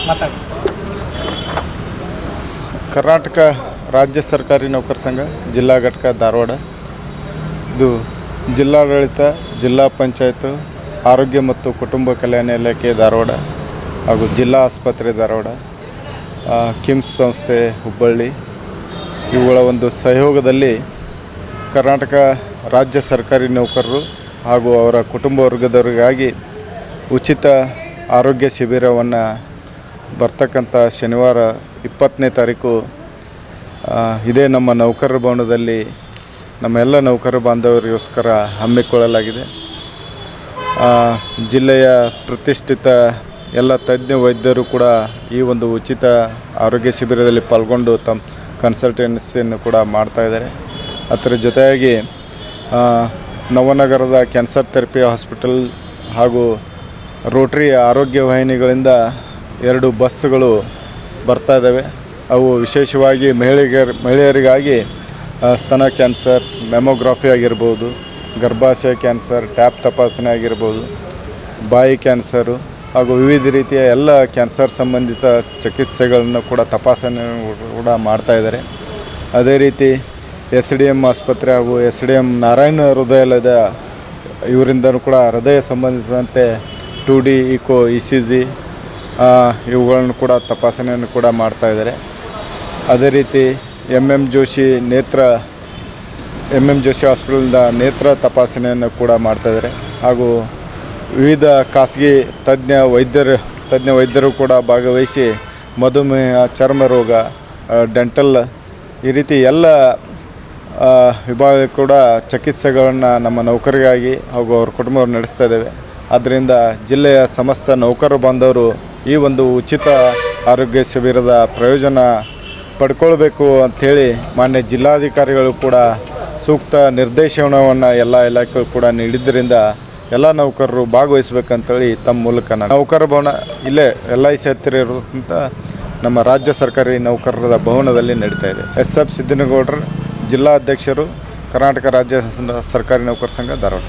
ಮಾತಾಡಿ. ಕರ್ನಾಟಕ ರಾಜ್ಯ ಸರ್ಕಾರಿ ನೌಕರ ಸಂಘ ಜಿಲ್ಲಾ ಘಟಕ ಧಾರವಾಡ. ಇದು ಜಿಲ್ಲಾಡಳಿತ, ಜಿಲ್ಲಾ ಪಂಚಾಯತ್, ಆರೋಗ್ಯ ಮತ್ತು ಕುಟುಂಬ ಕಲ್ಯಾಣ ಇಲಾಖೆ ಧಾರವಾಡ ಹಾಗೂ ಜಿಲ್ಲಾ ಆಸ್ಪತ್ರೆ ಧಾರವಾಡ, ಕಿಮ್ಸ್ ಸಂಸ್ಥೆ ಹುಬ್ಬಳ್ಳಿ ಇವುಗಳ ಒಂದು ಸಹಯೋಗದಲ್ಲಿ ಕರ್ನಾಟಕ ರಾಜ್ಯ ಸರ್ಕಾರಿ ನೌಕರರು ಹಾಗೂ ಅವರ ಕುಟುಂಬ ವರ್ಗದವರಿಗಾಗಿ ಉಚಿತ ಆರೋಗ್ಯ ಶಿಬಿರವನ್ನು ಬರ್ತಕ್ಕಂಥ ಶನಿವಾರ 20ನೇ ತಾರೀಕು ಇದೇ ನಮ್ಮ ನೌಕರರ ಭವನದಲ್ಲಿ ನಮ್ಮ ಎಲ್ಲ ನೌಕರ ಬಾಂಧವರಿಗೋಸ್ಕರ ಹಮ್ಮಿಕೊಳ್ಳಲಾಗಿದೆ. ಜಿಲ್ಲೆಯ ಪ್ರತಿಷ್ಠಿತ ಎಲ್ಲ ತಜ್ಞ ವೈದ್ಯರು ಕೂಡ ಈ ಒಂದು ಉಚಿತ ಆರೋಗ್ಯ ಶಿಬಿರದಲ್ಲಿ ಪಾಲ್ಗೊಂಡು ತಮ್ಮ ಕನ್ಸಲ್ಟೆನ್ಸಿಯನ್ನು ಕೂಡ ಮಾಡ್ತಾಯಿದ್ದಾರೆ. ಅದರ ಜೊತೆಯಾಗಿ ನವನಗರದ ಕ್ಯಾನ್ಸರ್ ಥೆರಪಿ ಹಾಸ್ಪಿಟಲ್ ಹಾಗೂ ರೋಟರಿ ಆರೋಗ್ಯ ವಾಹಿನಿಗಳಿಂದ 2 ಬಸ್ಸುಗಳು ಬರ್ತಾ ಇದ್ದಾವೆ. ಅವು ವಿಶೇಷವಾಗಿ ಮಹಿಳೆಯರಿಗಾಗಿ ಸ್ತನ ಕ್ಯಾನ್ಸರ್, ಮೆಮೊಗ್ರಫಿ ಆಗಿರ್ಬೋದು, ಗರ್ಭಾಶಯ ಕ್ಯಾನ್ಸರ್, ಟ್ಯಾಪ್ ತಪಾಸಣೆ ಆಗಿರ್ಬೋದು, ಬಾಯಿ ಕ್ಯಾನ್ಸರು ಹಾಗೂ ವಿವಿಧ ರೀತಿಯ ಎಲ್ಲ ಕ್ಯಾನ್ಸರ್ ಸಂಬಂಧಿತ ಚಿಕಿತ್ಸೆಗಳನ್ನು ಕೂಡ ತಪಾಸಣೆ ಕೂಡ ಮಾಡ್ತಾಯಿದ್ದಾರೆ. ಅದೇ ರೀತಿ SDM ಆಸ್ಪತ್ರೆ ಹಾಗೂ SDM ನಾರಾಯಣ ಹೃದಯಾಲಯದ ಇವರಿಂದನೂ ಕೂಡ ಹೃದಯ ಸಂಬಂಧಿಸಿದಂತೆ 2D ಇಕೋ, ECG ಇವುಗಳನ್ನು ಕೂಡ ತಪಾಸಣೆಯನ್ನು ಕೂಡ ಮಾಡ್ತಾಯಿದ್ದಾರೆ. ಅದೇ ರೀತಿ MM ಜೋಶಿ ಹಾಸ್ಪಿಟಲಿಂದ ನೇತ್ರ ತಪಾಸಣೆಯನ್ನು ಕೂಡ ಮಾಡ್ತಾಯಿದ್ದಾರೆ. ಹಾಗೂ ವಿವಿಧ ಖಾಸಗಿ ತಜ್ಞ ವೈದ್ಯರು ಕೂಡ ಭಾಗವಹಿಸಿ ಮಧುಮೇಹ, ಚರ್ಮ ರೋಗ, ಡೆಂಟಲ್ ಈ ರೀತಿ ಎಲ್ಲ ವಿಭಾಗ ಕೂಡ ಚಿಕಿತ್ಸೆಗಳನ್ನು ನಮ್ಮ ನೌಕರಿಗಾಗಿ ಹಾಗೂ ಅವ್ರ ಕುಟುಂಬವರು ನಡೆಸ್ತಾ ಇದ್ದೇವೆ. ಆದ್ದರಿಂದ ಜಿಲ್ಲೆಯ ಸಮಸ್ತ ನೌಕರ ಬಾಂಧವರು ಈ ಒಂದು ಉಚಿತ ಆರೋಗ್ಯ ಶಿಬಿರದ ಪ್ರಯೋಜನ ಪಡ್ಕೊಳ್ಬೇಕು ಅಂಥೇಳಿ ಮಾನ್ಯ ಜಿಲ್ಲಾಧಿಕಾರಿಗಳು ಕೂಡ ಸೂಕ್ತ ನಿರ್ದೇಶನವನ್ನು ಎಲ್ಲ ಇಲಾಖೆಗಳು ಕೂಡ ನೀಡಿದ್ದರಿಂದ ಎಲ್ಲ ನೌಕರರು ಭಾಗವಹಿಸಬೇಕಂತೇಳಿ ತಮ್ಮ ಮೂಲಕ ನೌಕರ ಭವನ ಇಲ್ಲೇ LIC ಹತ್ತಿರ ಇರುವಂಥ ನಮ್ಮ ರಾಜ್ಯ ಸರ್ಕಾರಿ ನೌಕರರ ಭವನದಲ್ಲಿ ನಡೀತಾ ಇದೆ. SF ಸಿದ್ದನಗೌಡರು, ಜಿಲ್ಲಾ ಅಧ್ಯಕ್ಷರು, ಕರ್ನಾಟಕ ರಾಜ್ಯ ಸರ್ಕಾರಿ ನೌಕರ ಸಂಘ ಧಾರವಾಡ.